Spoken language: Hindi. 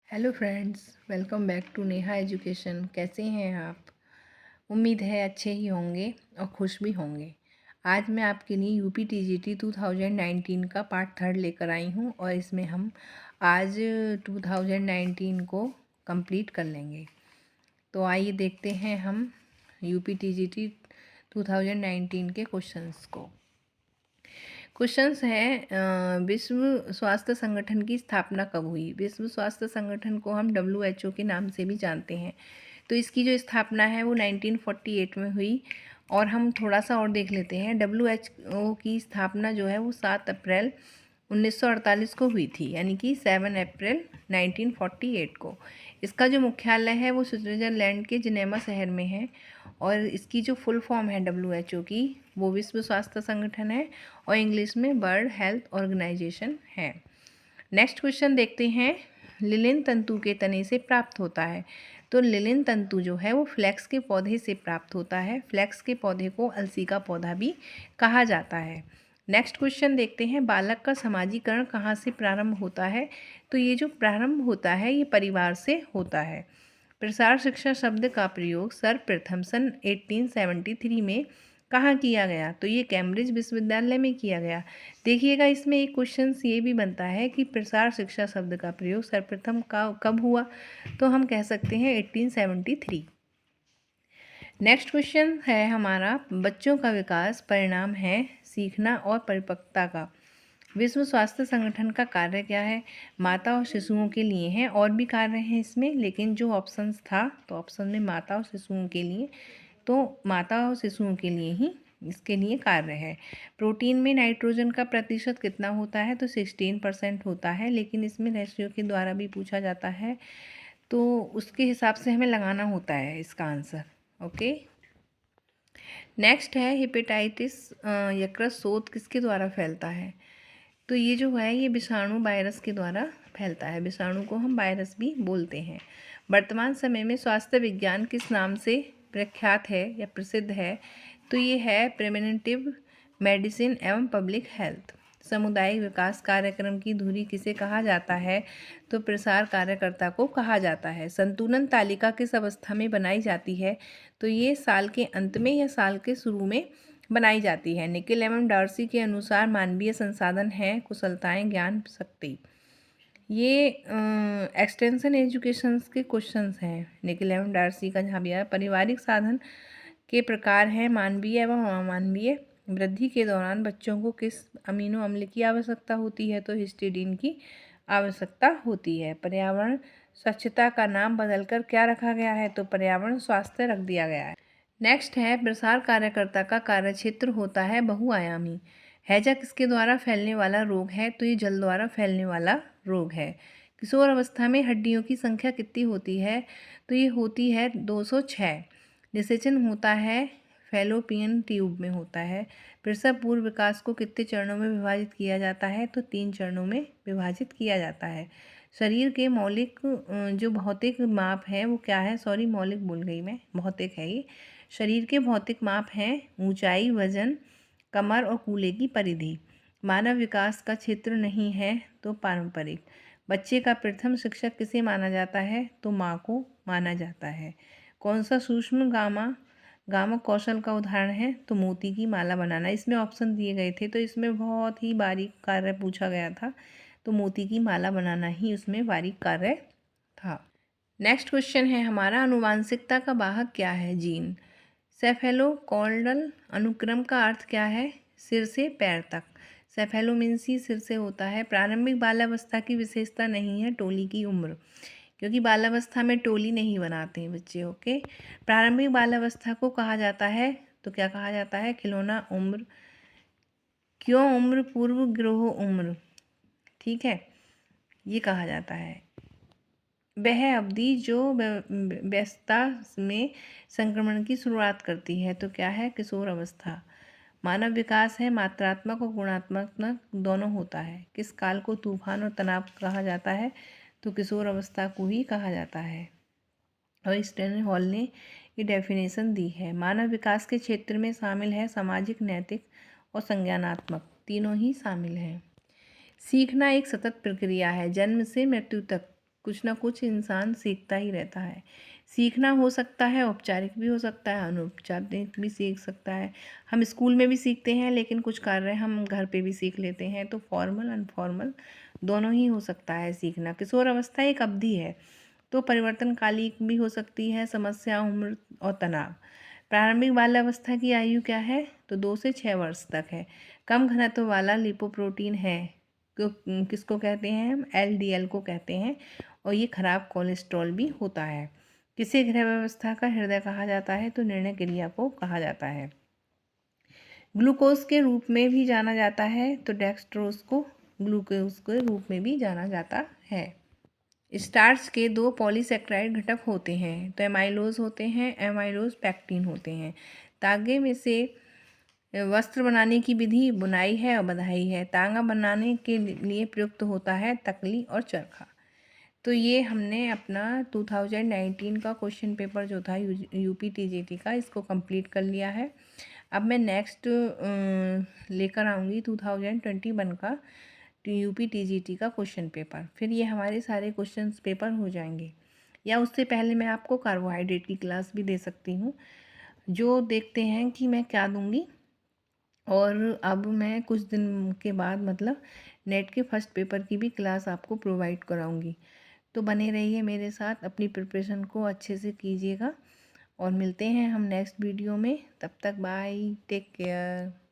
Hello friends, welcome back to Neha education. कैसे हैं आप? उम्मीद है अच्छे ही होंगे और खुश भी होंगे। आज मैं आपके लिए यूपी टीजीटी 2019 का पार्ट 3 लेकर आई हूं और इसमें हम आज 2019 को कंप्लीट कर लेंगे। तो आइए देखते हैं हम यूपी टीजीटी 2019 के क्वेश्चंस को। क्वेश्चंस है विश्व स्वास्थ्य संगठन की स्थापना कब हुई? विश्व स्वास्थ्य संगठन को हम WHO के नाम से भी जानते हैं। तो इसकी जो स्थापना है वो 1948 में हुई। और हम थोड़ा सा और देख लेते हैं। WHO की स्थापना जो है वो 7 अप्रैल 1948 को हुई थी, यानी कि 7 अप्रैल 1948 को। इसका जो मुख्यालय है वो स्विट्ज़रलैंड के जिनेवा शहर में है। और इसकी जो फुल फॉर्म है WHO की, वो विश्व स्वास्थ्य संगठन है और इंग्लिश में वर्ल्ड हेल्थ ऑर्गेनाइजेशन है। नेक्स्ट क्वेश्चन देखते हैं। लिलिन तंतु के तने से प्राप्त होता है। तो लिलिन तंतु जो है वो फ्लैक्स के पौधे से प्राप्त होता है। फ्लैक्स के पौधे को अलसी का पौधा भी कहा जाता है। नेक्स्ट क्वेश्चन देखते हैं। बालक का समाजीकरण कहाँ से प्रारंभ होता है? तो ये जो प्रारंभ होता है ये परिवार से होता है। प्रसार शिक्षा शब्द का प्रयोग सर्वप्रथम सन 1873 में कहाँ किया गया? तो ये कैम्ब्रिज विश्वविद्यालय में किया गया। देखिएगा, इसमें एक क्वेश्चन ये भी बनता है कि प्रसार शिक्षा शब्द का प्रयोग सर्वप्रथम कब हुआ? तो हम कह सकते हैं 1873। नेक्स्ट क्वेश्चन है हमारा, बच्चों का विकास परिणाम है सीखना और परिपक्वता का। विश्व स्वास्थ्य संगठन का कार्य क्या है? माता और शिशुओं के लिए है, और भी कार्य हैं इसमें, लेकिन जो ऑप्शंस था तो ऑप्शन में माता और शिशुओं के लिए, तो माता और शिशुओं के लिए ही इसके लिए कार्य है। प्रोटीन में नाइट्रोजन का प्रतिशत कितना होता है? तो 16% होता है, लेकिन इसमें रेशियो के द्वारा भी पूछा जाता है, तो उसके हिसाब से हमें लगाना होता है इसका आंसर। ओके। नेक्स्ट है हेपेटाइटिस यकृत शोथ किसके द्वारा फैलता है? तो ये जो है ये विषाणु वायरस के द्वारा फैलता है। विषाणु को हम वायरस भी बोलते हैं। वर्तमान समय में स्वास्थ्य विज्ञान किस नाम से प्रख्यात है या प्रसिद्ध है? तो ये है प्रिवेंटिव मेडिसिन एवं पब्लिक हेल्थ। सामुदायिक विकास कार्यक्रम की धुरी किसे कहा जाता है? तो प्रसार कार्यकर्ता को कहा जाता है। संतुलन तालिका किस अवस्था में बनाई जाती है? तो ये साल के अंत में या साल के शुरू में बनाई जाती है। निकिल एवं डार्सी के अनुसार मानवीय संसाधन हैं कुशलताएं, ज्ञान, शक्ति। ये एक्सटेंशन एजुकेशन के क्वेश्चंस हैं निकिल एवं डार्सी का, जहाँ भी आया। पारिवारिक साधन के प्रकार हैं मानवीय एवं अमानवीय। वृद्धि के दौरान बच्चों को किस अमीनो अम्ल की आवश्यकता होती है? तो हिस्टिडीन की आवश्यकता होती है। पर्यावरण स्वच्छता का नाम बदलकर क्या रखा गया है? तो पर्यावरण स्वास्थ्य रख दिया गया है। नेक्स्ट है प्रसार कार्यकर्ता का कार्यक्षेत्र होता है बहुआयामी। हैजा किसके द्वारा फैलने वाला रोग है? तो ये जल द्वारा फैलने वाला रोग है। किशोर अवस्था में हड्डियों की संख्या कितनी होती है? तो ये होती है 206। निषेचन होता है फैलोपियन ट्यूब में होता है। प्रसव पूर्व विकास को कितने चरणों में विभाजित किया जाता है? तो 3 चरणों में विभाजित किया जाता है। शरीर के मौलिक जो भौतिक माप है वो क्या है? सॉरी, मौलिक भूल गई मैं, भौतिक है ये। शरीर के भौतिक माप हैं ऊंचाई, वजन, कमर और कूल्हे की परिधि। मानव विकास का क्षेत्र नहीं है तो पारंपरिक। बच्चे का प्रथम शिक्षक किसे माना जाता है? तो माँ को माना जाता है। कौन सा सूक्ष्म गामक कौशल का उदाहरण है? तो मोती की माला बनाना। इसमें ऑप्शन दिए गए थे तो इसमें बहुत ही बारीक कार्य पूछा गया था, तो मोती की माला बनाना ही उसमें बारीक कार्य था। नेक्स्ट क्वेश्चन है हमारा, आनुवांशिकता का वाहक क्या है? जीन। सेफेलोकॉर्डल अनुक्रम का अर्थ क्या है? सिर से पैर तक। सेफेलोमिन्सी सिर से होता है। प्रारंभिक बालावस्था की विशेषता नहीं है टोली की उम्र, क्योंकि बालावस्था में टोली नहीं बनाते हैं बच्चे। ओके। प्रारंभिक बालावस्था को कहा जाता है, तो क्या कहा जाता है? खिलौना उम्र, क्यों उम्र, पूर्व ग्रह उम्र। ठीक है, ये कहा जाता है। वह अवधि जो व्यस्तता में संक्रमण की शुरुआत करती है, तो क्या है? किशोर अवस्था। मानव विकास है मात्रात्मक और गुणात्मक दोनों होता है। किस काल को तूफान और तनाव कहा जाता है? तो किशोर अवस्था को ही कहा जाता है। और स्टैनली हॉल ने ये डेफिनेशन दी है। मानव विकास के क्षेत्र में शामिल है सामाजिक, नैतिक और संज्ञानात्मक, तीनों ही शामिल हैं। सीखना एक सतत प्रक्रिया है जन्म से मृत्यु तक। कुछ ना कुछ इंसान सीखता ही रहता है। सीखना हो सकता है औपचारिक भी हो सकता है, अनौपचारिक भी सीख सकता है। हम स्कूल में भी सीखते हैं, लेकिन कुछ कार्य हम घर पे भी सीख लेते हैं। तो फॉर्मल अनफॉर्मल दोनों ही हो सकता है सीखना। किशोर अवस्था एक अवधि है, तो परिवर्तनकालिक भी हो सकती है, समस्या, उम्र और तनाव। प्रारंभिक बाल्यावस्था की आयु क्या है? तो 2 से 6 वर्ष तक है। कम घनत्व वाला लिपोप्रोटीन है, किसको कहते हैं हम? LDL को कहते हैं। और ये खराब कोलेस्ट्रॉल भी होता है। किसे गृह व्यवस्था का हृदय कहा जाता है? तो निर्णय क्रिया को कहा जाता है। ग्लूकोज के रूप में भी जाना जाता है, तो डेक्सट्रोज को ग्लूकोज के रूप में भी जाना जाता है। स्टार्च के 2 पॉलीसेक्राइड घटक होते हैं, तो एमाइलोज होते हैं, एमाइलोज पैक्टिन होते हैं। तागे में से वस्त्र बनाने की विधि बुनाई है और बधाई है। तांगा बनाने के लिए प्रयुक्त होता है तकली और चरखा। तो ये हमने अपना 2019 का क्वेश्चन पेपर जो था यूपी टीजीटी का, इसको कंप्लीट कर लिया है। अब मैं नेक्स्ट लेकर आऊँगी 2021 का यूपी टीजीटी का क्वेश्चन पेपर। फिर ये हमारे सारे क्वेश्चन पेपर हो जाएंगे, या उससे पहले मैं आपको कार्बोहाइड्रेट की क्लास भी दे सकती हूँ, जो देखते हैं कि मैं क्या दूँगी। और अब मैं कुछ दिन के बाद मतलब नेट के फर्स्ट पेपर की भी क्लास आपको प्रोवाइड कराऊंगी। तो बने रहिए मेरे साथ, अपनी प्रिपरेशन को अच्छे से कीजिएगा और मिलते हैं हम नेक्स्ट वीडियो में। तब तक बाय, टेक केयर।